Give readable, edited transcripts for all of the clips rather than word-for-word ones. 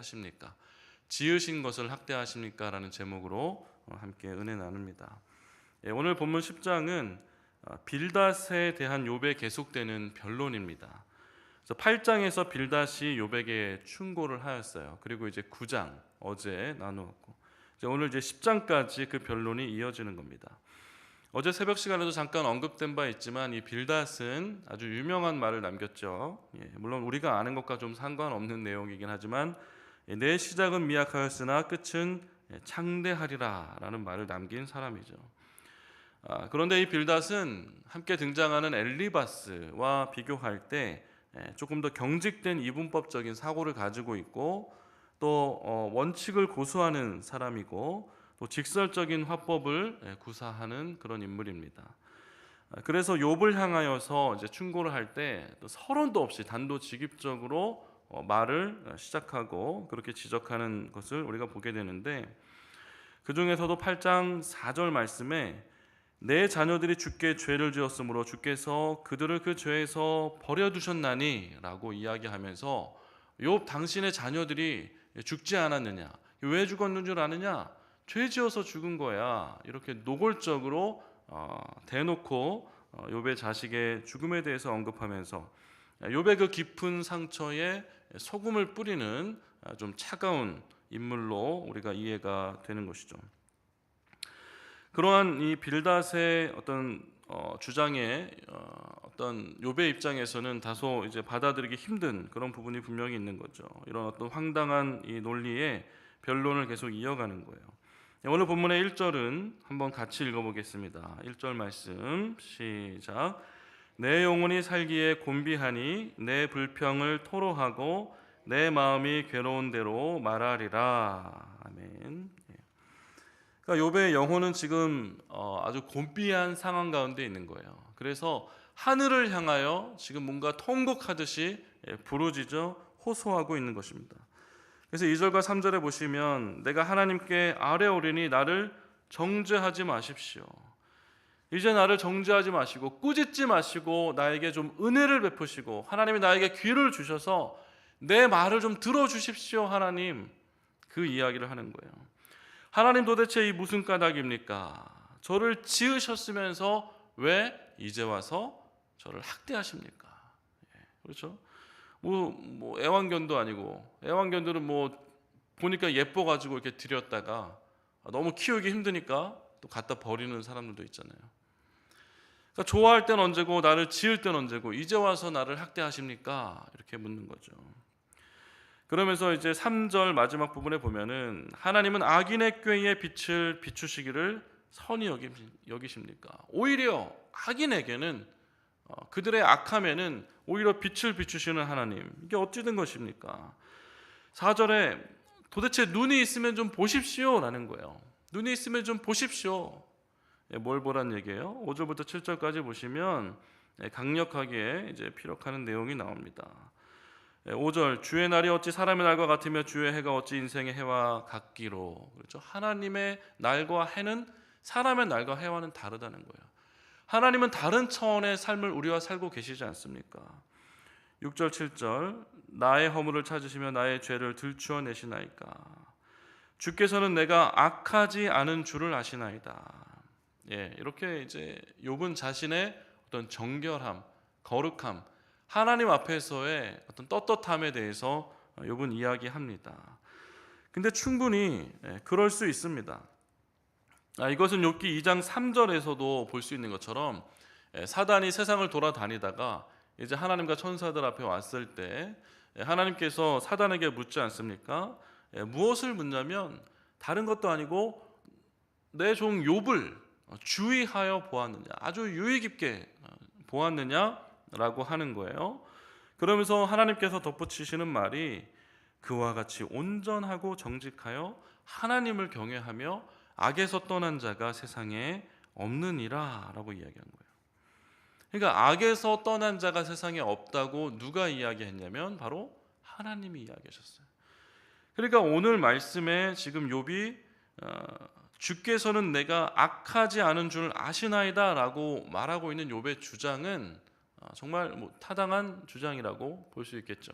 하십니까? 지으신 것을 학대하십니까? 라는 제목으로 함께 은혜 나눕니다. 오늘 본문 10장은 빌닷에 대한 욥의 계속되는 변론입니다. 그래서 8장에서 빌닷이 욥에게 충고를 하였어요. 그리고 이제 9장 어제 나누었고 오늘 이제 10장까지 그 변론이 이어지는 겁니다. 어제 새벽 시간에도 잠깐 언급된 바 있지만 이 빌닷은 아주 유명한 말을 남겼죠. 물론 우리가 아는 것과 좀 상관없는 내용이긴 하지만 내 시작은 미약하였으나 끝은 창대하리라 라는 말을 남긴 사람이죠. 그런데 이 빌닷은 함께 등장하는 엘리바스와 비교할 때 조금 더 경직된 이분법적인 사고를 가지고 있고 또 원칙을 고수하는 사람이고 또 직설적인 화법을 구사하는 그런 인물입니다. 그래서 욥을 향하여서 이제 충고를 할 때 서론도 없이 단도직입적으로 말을 시작하고 그렇게 지적하는 것을 우리가 보게 되는데, 그 중에서도 8장 4절 말씀에 내 자녀들이 주께 죄를 지었으므로 주께서 그들을 그 죄에서 버려두셨나니 라고 이야기하면서 욥 당신의 자녀들이 죽지 않았느냐, 왜 죽었는 줄 아느냐, 죄 지어서 죽은 거야, 이렇게 노골적으로 대놓고 욥의 자식의 죽음에 대해서 언급하면서 욥의 그 깊은 상처에 소금을 뿌리는 좀 차가운 인물로 우리가 이해가 되는 것이죠. 그러한 이 빌닷의 어떤 주장에 어떤 욥의 입장에서는 다소 이제 받아들이기 힘든 그런 부분이 분명히 있는 거죠. 이런 어떤 황당한 이 논리의 변론을 계속 이어가는 거예요. 오늘 본문의 1절은 한번 같이 읽어보겠습니다. 1절 말씀 시작. 내 영혼이 살기에 곤비하니 내 불평을 토로하고 내 마음이 괴로운 대로 말하리라. 아멘. 그러니까 욥의 영혼은 지금 아주 곤비한 상황 가운데 있는 거예요. 그래서 하늘을 향하여 지금 뭔가 통곡하듯이 부르짖어 호소하고 있는 것입니다. 그래서 2절과 3절에 보시면 내가 하나님께 아뢰오리니 나를 정죄하지 마십시오. 이제 나를 정죄하지 마시고 꾸짖지 마시고 나에게 좀 은혜를 베푸시고 하나님이 나에게 귀를 주셔서 내 말을 좀 들어주십시오. 하나님, 그 이야기를 하는 거예요. 하나님, 도대체 이 무슨 까닭입니까? 저를 지으셨으면서 왜 이제 와서 저를 학대하십니까? 그렇죠? 뭐 애완견도 아니고, 애완견들은 뭐 보니까 예뻐가지고 이렇게 들였다가 너무 키우기 힘드니까 또 갖다 버리는 사람들도 있잖아요. 그러니까 좋아할 땐 언제고 나를 지을 땐 언제고 이제 와서 나를 학대하십니까? 이렇게 묻는 거죠. 그러면서 이제 3절 마지막 부분에 보면은 하나님은 악인의 꾀에 빛을 비추시기를 선히 여기십니까? 오히려 악인에게는 그들의 악함에는 오히려 빛을 비추시는 하나님, 이게 어찌 된 것입니까? 4절에 도대체 눈이 있으면 좀 보십시오 라는 거예요. 눈이 있으면 좀 보십시오. 뭘 보란 얘기예요? 5절부터 7절까지 보시면 강력하게 이제 피력하는 내용이 나옵니다. 5절, 주의 날이 어찌 사람의 날과 같으며 주의 해가 어찌 인생의 해와 같기로. 그렇죠? 하나님의 날과 해는 사람의 날과 해와는 다르다는 거예요. 하나님은 다른 차원의 삶을 우리와 살고 계시지 않습니까? 6절 7절, 나의 허물을 찾으시며 나의 죄를 들추어내시나이까. 주께서는 내가 악하지 않은 줄을 아시나이다. 이렇게 이제 욥은 자신의 어떤 정결함, 거룩함, 하나님 앞에서의 어떤 떳떳함에 대해서 욥은 이야기합니다. 근데 충분히 그럴 수 있습니다. 이것은 욥기 2장 3절에서도 볼 수 있는 것처럼 사단이 세상을 돌아다니다가 이제 하나님과 천사들 앞에 왔을 때 하나님께서 사단에게 묻지 않습니까? 무엇을 묻냐면 다른 것도 아니고 내 종 욥을 주의하여 보았느냐, 아주 유의 깊게 보았느냐라고 하는 거예요. 그러면서 하나님께서 덧붙이시는 말이 그와 같이 온전하고 정직하여 하나님을 경외하며 악에서 떠난 자가 세상에 없느니라 라고 이야기한 거예요. 그러니까 악에서 떠난 자가 세상에 없다고 누가 이야기했냐면 바로 하나님이 이야기하셨어요. 그러니까 오늘 말씀에 지금 욥이 주께서는 내가 악하지 않은 줄 아시나이다 라고 말하고 있는 욥의 주장은 정말 타당한 주장이라고 볼 수 있겠죠.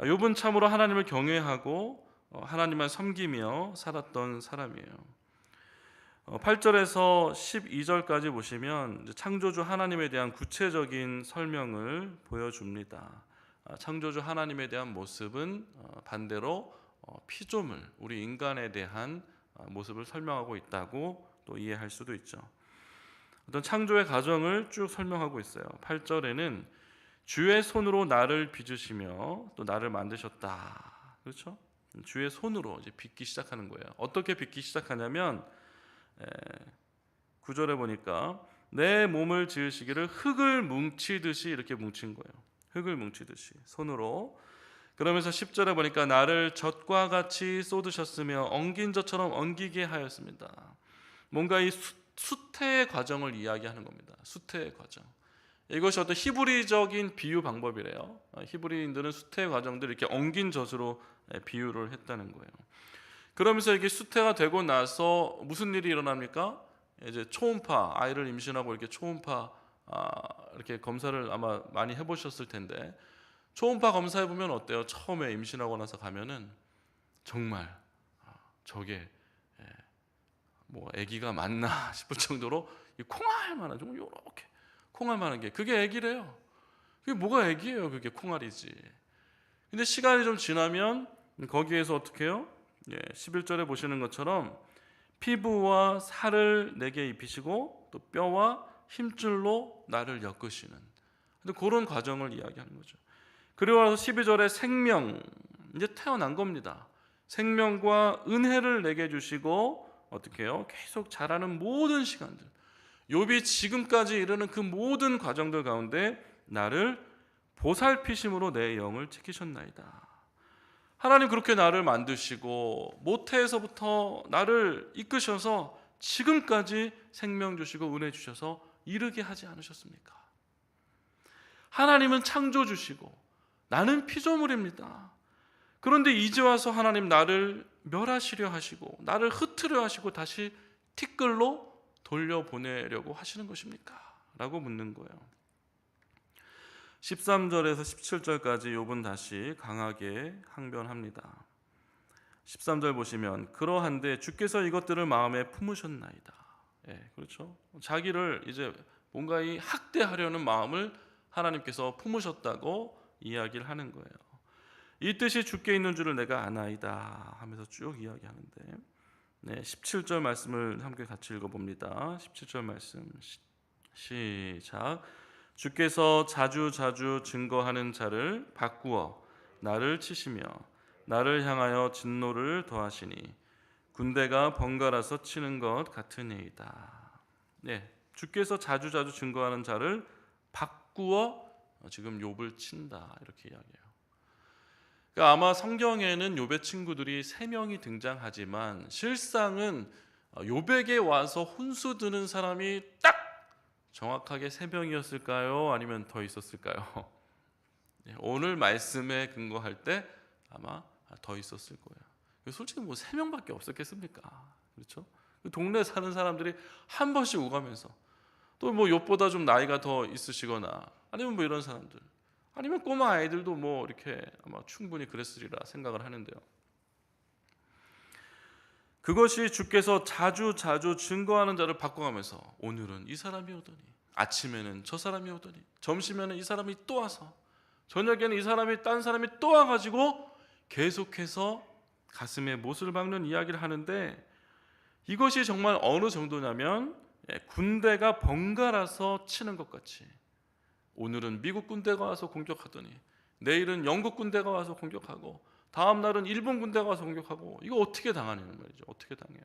욥은 참으로 하나님을 경외하고 하나님만 섬기며 살았던 사람이에요. 8절에서 12절까지 보시면 창조주 하나님에 대한 구체적인 설명을 보여줍니다. 창조주 하나님에 대한 모습은 반대로 피조물, 우리 인간에 대한 모습을 설명하고 있다고 또 이해할 수도 있죠. 어떤 창조의 과정을 쭉 설명하고 있어요. 8절에는 주의 손으로 나를 빚으시며 또 나를 만드셨다. 그렇죠? 주의 손으로 이제 빚기 시작하는 거예요. 어떻게 빚기 시작하냐면 9절에 보니까 내 몸을 지으시기를 흙을 뭉치듯이 이렇게 뭉친 거예요. 흙을 뭉치듯이 손으로. 그러면서 10절에 보니까 나를 젖과 같이 쏟으셨으며 엉긴 젖처럼 엉기게 하였습니다. 뭔가 이 수태의 과정을 이야기하는 겁니다. 수태의 과정. 이것이 어떤 히브리적인 비유 방법이래요. 히브리인들은 수태의 과정들을 이렇게 엉긴 젖으로 비유를 했다는 거예요. 그러면서 이게 수태가 되고 나서 무슨 일이 일어납니까? 이제 초음파, 아이를 임신하고 이렇게 초음파 이렇게 검사를 아마 많이 해보셨을 텐데, 초음파 검사해 보면 어때요? 처음에 임신하고 나서 가면은 정말 저게 뭐 아기가 맞나 싶을 정도로 이 콩알만한, 좀 요렇게 콩알만한 게 그게 아기래요. 그게 뭐가 아기예요? 그게 콩알이지. 근데 시간이 좀 지나면 거기에서 어떻게 해요? 11절에 보시는 것처럼 피부와 살을 내게 입히시고 또 뼈와 힘줄로 나를 엮으시는 그런 과정을 이야기하는 거죠. 그리고 나서 12절에 생명, 이제 태어난 겁니다. 생명과 은혜를 내게 주시고 어떻게 해요? 계속 자라는 모든 시간들, 욥이 지금까지 이르는 그 모든 과정들 가운데 나를 보살피심으로 내 영을 지키셨나이다. 하나님 그렇게 나를 만드시고 모태에서부터 나를 이끄셔서 지금까지 생명 주시고 은혜 주셔서 이르게 하지 않으셨습니까? 하나님은 창조 주시고 나는 피조물입니다. 그런데 이제 와서 하나님 나를 멸하시려 하시고 나를 흩으려 하시고 다시 티끌로 돌려보내려고 하시는 것입니까? 라고 묻는 거예요. 13절에서 17절까지 욥은 다시 강하게 항변합니다. 13절 보시면 그러한데 주께서 이것들을 마음에 품으셨나이다. 그렇죠? 자기를 이제 뭔가 이 학대하려는 마음을 하나님께서 품으셨다고 이야기를 하는 거예요. 이 뜻이 주께 있는 줄을 내가 아나이다 하면서 쭉 이야기하는데 17절 말씀을 함께 같이 읽어봅니다. 17절 말씀 시작. 주께서 자주 증거하는 자를 바꾸어 나를 치시며 나를 향하여 진노를 더하시니 군대가 번갈아서 치는 것 같으니이다. 주께서 자주 증거하는 자를 바꾸어 지금 욥을 친다 이렇게 이야기해요. 그러니까 아마 성경에는 욥의 친구들이 3명이 등장하지만 실상은 욥에게 와서 혼수 드는 사람이 딱 정확하게 3명이었을까요? 아니면 더 있었을까요? 오늘 말씀에 근거할 때 아마 더 있었을 거예요. 솔직히 뭐 3명밖에 없었겠습니까? 그렇죠? 동네 사는 사람들이 한 번씩 오가면서 또 뭐 욥보다 좀 나이가 더 있으시거나 아니면 뭐 이런 사람들, 아니면 꼬마 아이들도 뭐 이렇게 아마 충분히 그랬으리라 생각을 하는데요. 그것이 주께서 자주 증거하는 자를 바꿔가면서 오늘은 이 사람이 오더니 아침에는 저 사람이 오더니 점심에는 이 사람이 또 와서 저녁에는 이 사람이 딴 사람이 또 와가지고 계속해서 가슴에 못을 박는 이야기를 하는데, 이것이 정말 어느 정도냐면 군대가 번갈아서 치는 것 같이 오늘은 미국 군대가 와서 공격하더니 내일은 영국 군대가 와서 공격하고 다음 날은 일본 군대가 와서 공격하고, 이거 어떻게 당하냐는 말이죠. 어떻게 당해요?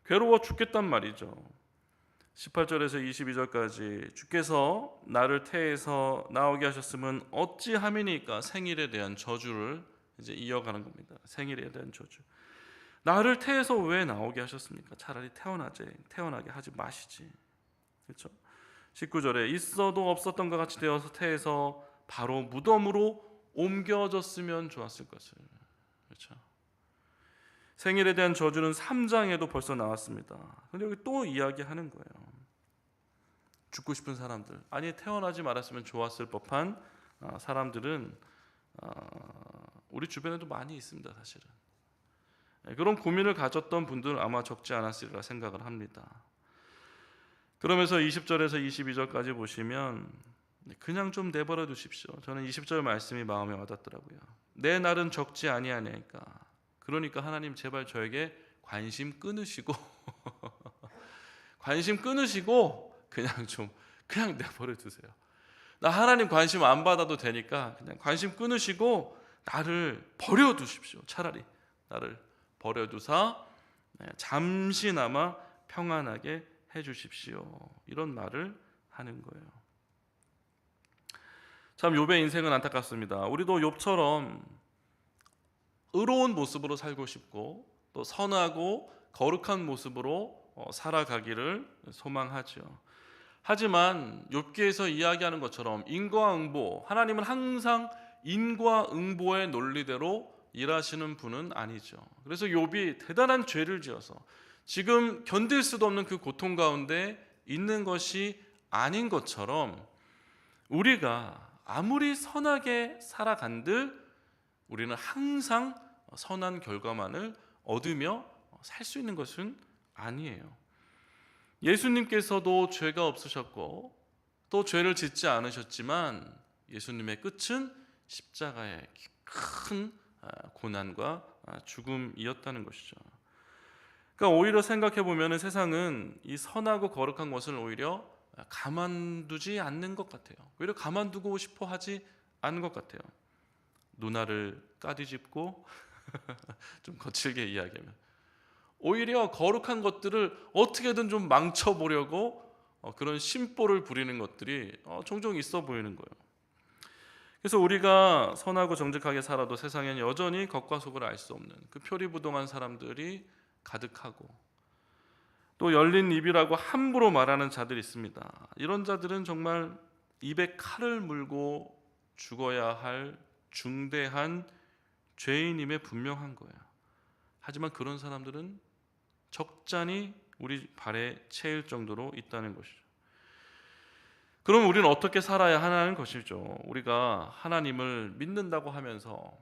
괴로워 죽겠단 말이죠. 18절에서 22절까지 주께서 나를 태에서 나오게 하셨으면 어찌함이니까, 생일에 대한 저주를 이제 이어가는 겁니다. 생일에 대한 저주. 나를 태에서 왜 나오게 하셨습니까? 차라리 태어나게 하지 마시지. 그렇죠? 19절에 있어도 없었던 것 같이 되어서 태에서 바로 무덤으로 옮겨졌으면 좋았을 것을. 그렇죠? 생일에 대한 저주는 3장에도 벌써 나왔습니다. 근데 여기 또 이야기하는 거예요. 죽고 싶은 사람들, 아니 태어나지 말았으면 좋았을 법한 사람들은 우리 주변에도 많이 있습니다. 사실은 그런 고민을 가졌던 분들 아마 적지 않았으리라 생각을 합니다. 그러면서 20절에서 22절까지 보시면 그냥 좀 내버려 두십시오. 저는 20절 말씀이 마음에 와닿더라고요. 내 날은 적지 아니하니까. 그러니까 하나님 제발 저에게 관심 끊으시고 관심 끊으시고 그냥 내버려 두세요. 나 하나님 관심 안 받아도 되니까 그냥 관심 끊으시고 나를 버려 두십시오. 차라리 나를 버려 두사 잠시나마 평안하게 해 주십시오. 이런 말을 하는 거예요. 참 욥의 인생은 안타깝습니다. 우리도 욥처럼 의로운 모습으로 살고 싶고 또 선하고 거룩한 모습으로 살아가기를 소망하죠. 하지만 욥기에서 이야기하는 것처럼 인과응보, 하나님은 항상 인과응보의 논리대로 일하시는 분은 아니죠. 그래서 욥이 대단한 죄를 지어서 지금 견딜 수도 없는 그 고통 가운데 있는 것이 아닌 것처럼 우리가 아무리 선하게 살아간들 우리는 항상 선한 결과만을 얻으며 살 수 있는 것은 아니에요. 예수님께서도 죄가 없으셨고 또 죄를 짓지 않으셨지만 예수님의 끝은 십자가의 큰 고난과 죽음이었다는 것이죠. 그러니까 오히려 생각해 보면 세상은 이 선하고 거룩한 것을 오히려 가만두지 않는 것 같아요. 오히려 가만두고 싶어 하지 않는 것 같아요. 누나를 까뒤집고 좀 거칠게 이야기하면 오히려 거룩한 것들을 어떻게든 좀 망쳐보려고 그런 심보를 부리는 것들이 종종 있어 보이는 거예요. 그래서 우리가 선하고 정직하게 살아도 세상엔 여전히 겉과 속을 알 수 없는 그 표리부동한 사람들이 가득하고 또 열린 입이라고 함부로 말하는 자들이 있습니다. 이런 자들은 정말 입에 칼을 물고 죽어야 할 중대한 죄인임에 분명한 거예요. 하지만 그런 사람들은 적잖이 우리 발에 채일 정도로 있다는 것이죠. 그럼 우리는 어떻게 살아야 하는 것이죠? 우리가 하나님을 믿는다고 하면서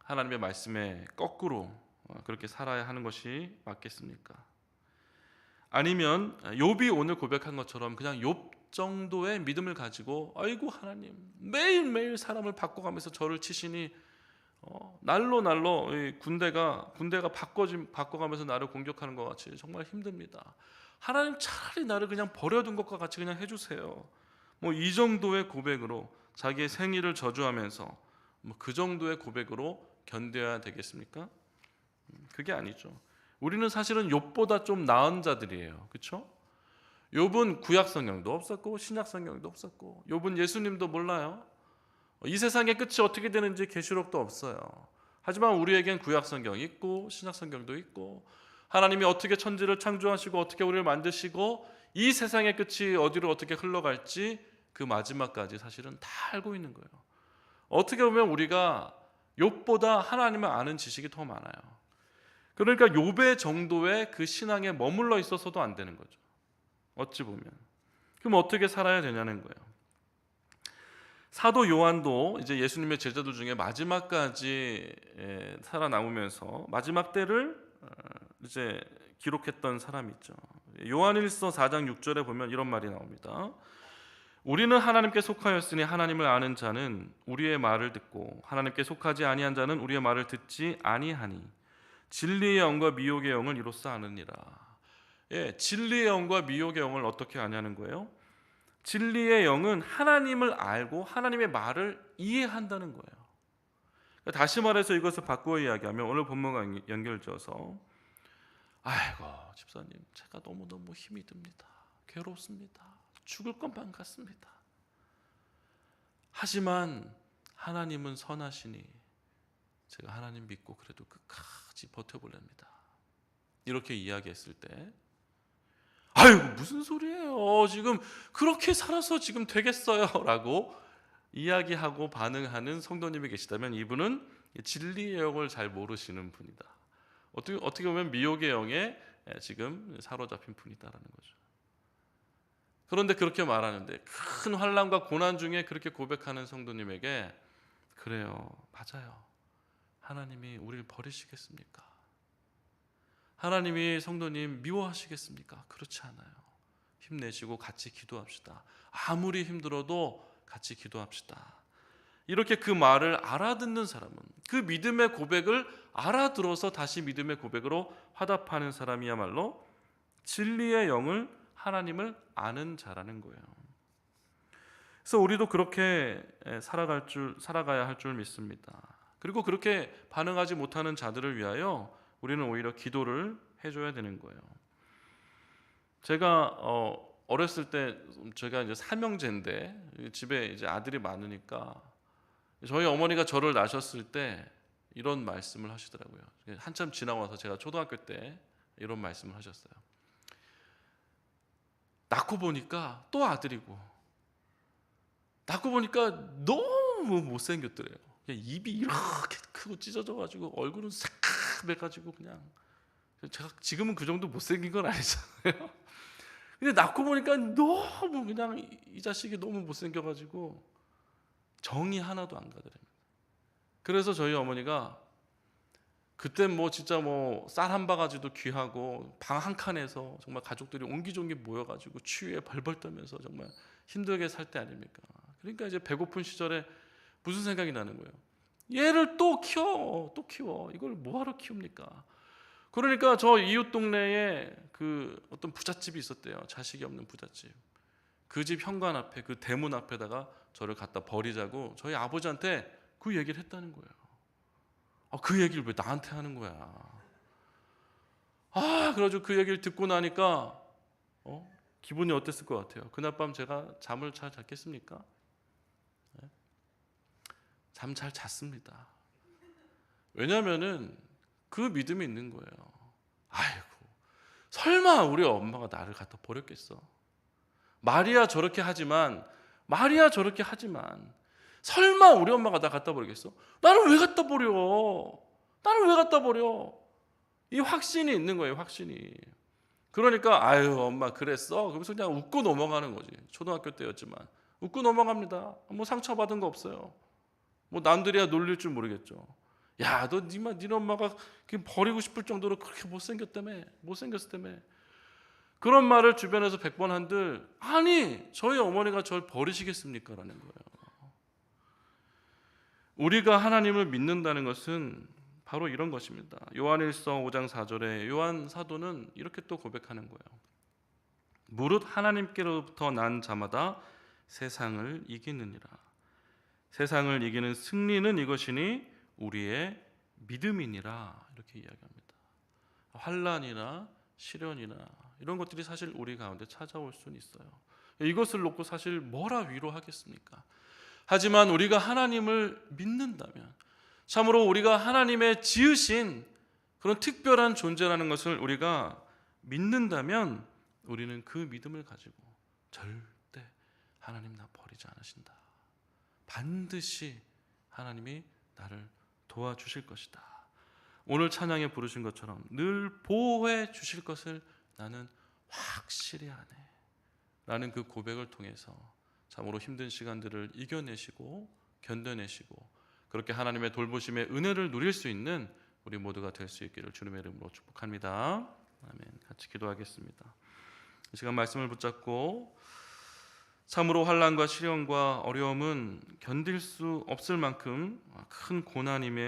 하나님의 말씀에 거꾸로 그렇게 살아야 하는 것이 맞겠습니까? 아니면 욥이 오늘 고백한 것처럼 그냥 욥 정도의 믿음을 가지고 아이고 하나님 매일매일 사람을 바꿔가면서 저를 치시니 날로 군대가 바꿔가면서 나를 공격하는 것 같이 정말 힘듭니다. 하나님 차라리 나를 그냥 버려둔 것과 같이 그냥 해주세요. 뭐 이 정도의 고백으로 자기의 생일을 저주하면서 뭐 그 정도의 고백으로 견뎌야 되겠습니까? 그게 아니죠. 우리는 사실은 욥보다 좀 나은 자들이에요. 그렇죠? 욥은 구약 성경도 없었고 신약 성경도 없었고 욥은 예수님도 몰라요. 이 세상의 끝이 어떻게 되는지 계시록도 없어요. 하지만 우리에겐 구약 성경이 있고 신약 성경도 있고 하나님이 어떻게 천지를 창조하시고 어떻게 우리를 만드시고 이 세상의 끝이 어디로 어떻게 흘러갈지 그 마지막까지 사실은 다 알고 있는 거예요. 어떻게 보면 우리가 욥보다 하나님을 아는 지식이 더 많아요. 그러니까 욥의 정도의 그 신앙에 머물러 있어서도 안 되는 거죠. 어찌 보면. 그럼 어떻게 살아야 되냐는 거예요. 사도 요한도 이제 예수님의 제자들 중에 마지막까지 살아남으면서 마지막 때를 이제 기록했던 사람이 있죠. 요한일서 4장 6절에 보면 이런 말이 나옵니다. 우리는 하나님께 속하였으니 하나님을 아는 자는 우리의 말을 듣고 하나님께 속하지 아니한 자는 우리의 말을 듣지 아니하니 진리의 영과 미혹의 영을 이로써 아느니라. 진리의 영과 미혹의 영을 어떻게 아냐는 거예요? 진리의 영은 하나님을 알고 하나님의 말을 이해한다는 거예요. 그러니까 다시 말해서 이것을 바꾸어 이야기하면 오늘 본문과 연결지어서 아이고 집사님 제가 너무너무 힘이 듭니다. 괴롭습니다. 죽을 것만 같습니다. 하지만 하나님은 선하시니 제가 하나님 믿고 그래도 끝까지 버텨보렵니다. 이렇게 이야기했을 때 아이고 무슨 소리예요. 지금 그렇게 살아서 지금 되겠어요 라고 이야기하고 반응하는 성도님이 계시다면 이분은 진리의 영을 잘 모르시는 분이다. 어떻게 보면 미혹의 영에 지금 사로잡힌 분이다라는 거죠. 그런데 그렇게 말하는데 큰 환난과 고난 중에 그렇게 고백하는 성도님에게 그래요. 맞아요. 하나님이 우리를 버리시겠습니까? 하나님이 성도님 미워하시겠습니까? 그렇지 않아요. 힘내시고 같이 기도합시다. 아무리 힘들어도 같이 기도합시다. 이렇게 그 말을 알아듣는 사람은, 그 믿음의 고백을 알아들어서 다시 믿음의 고백으로 화답하는 사람이야말로 진리의 영을, 하나님을 아는 자라는 거예요. 그래서 우리도 그렇게 살아가야 할 줄 믿습니다. 그리고 그렇게 반응하지 못하는 자들을 위하여 우리는 오히려 기도를 해줘야 되는 거예요. 제가 어렸을 때, 제가 이제 삼형제인데 집에 이제 아들이 많으니까 저희 어머니가 저를 낳으셨을 때 이런 말씀을 하시더라고요. 한참 지나고 나서 제가 초등학교 때 이런 말씀을 하셨어요. 낳고 보니까 또 아들이고, 낳고 보니까 너무 못생겼더래요. 그냥 입이 이렇게 크고 찢어져가지고 얼굴은 새카매가지고, 그냥 제가 지금은 그 정도 못생긴 건 아니잖아요. 근데 낳고 보니까 너무 그냥 이 자식이 너무 못생겨가지고 정이 하나도 안 가더랍니다. 그래서 저희 어머니가 그때 뭐 진짜 뭐 쌀 한 바가지도 귀하고 방 한 칸에서 정말 가족들이 옹기종기 모여가지고 추위에 벌벌 떨면서 정말 힘들게 살 때 아닙니까? 그러니까 이제 배고픈 시절에 무슨 생각이 나는 거예요? 얘를 또 키워. 이걸 뭐하러 키웁니까? 그러니까 저 이웃 동네에 그 어떤 부잣집이 있었대요. 자식이 없는 부잣집. 그 집 현관 앞에, 그 대문 앞에다가 저를 갖다 버리자고 저희 아버지한테 그 얘기를 했다는 거예요. 그 얘기를 왜 나한테 하는 거야? 그래가지고 그 얘기를 듣고 나니까 기분이 어땠을 것 같아요? 그날 밤 제가 잠을 잘 잤겠습니까? 네? 잠 잘 잤습니다. 왜냐면은 그 믿음이 있는 거예요. 아이고, 설마 우리 엄마가 나를 갖다 버렸겠어? 말이야 저렇게 하지만 설마 우리 엄마가 나 갖다 버리겠어? 나는 왜 갖다 버려? 이 확신이 있는 거예요, 확신이. 그러니까 아유 엄마 그랬어? 그러면서 그냥 웃고 넘어가는 거지. 초등학교 때였지만 웃고 넘어갑니다. 뭐 상처받은 거 없어요. 뭐 남들이야 놀릴 줄 모르겠죠. 야, 너 니네 엄마가 버리고 싶을 정도로 그렇게 못생겼다며. 그런 말을 주변에서 100번 한들, 아니 저희 어머니가 저를 버리시겠습니까? 라는 거예요. 우리가 하나님을 믿는다는 것은 바로 이런 것입니다. 요한일서 5장 4절에 요한 사도는 이렇게 또 고백하는 거예요. 무릇 하나님께로부터 난 자마다 세상을 이기느니라. 세상을 이기는 승리는 이것이니 우리의 믿음이니라. 이렇게 이야기합니다. 환난이나 시련이나 이런 것들이 사실 우리 가운데 찾아올 수는 있어요. 이것을 놓고 사실 뭐라 위로하겠습니까? 하지만 우리가 하나님을 믿는다면, 참으로 우리가 하나님의 지으신 그런 특별한 존재라는 것을 우리가 믿는다면 우리는 그 믿음을 가지고 절대 하나님 나 버리지 않으신다. 반드시 하나님이 나를 도와주실 것이다. 오늘 찬양에 부르신 것처럼 늘 보호해 주실 것을 나는 확실히 아네. 라는 그 고백을 통해서 참으로 힘든 시간들을 이겨내시고 견뎌내시고 그렇게 하나님의 돌보심의 은혜를 누릴 수 있는 우리 모두가 될 수 있기를 주님의 이름으로 축복합니다. 아멘. 같이 기도하겠습니다. 이 시간 말씀을 붙잡고 참으로 환난과 시련과 어려움은 견딜 수 없을 만큼 큰 고난임에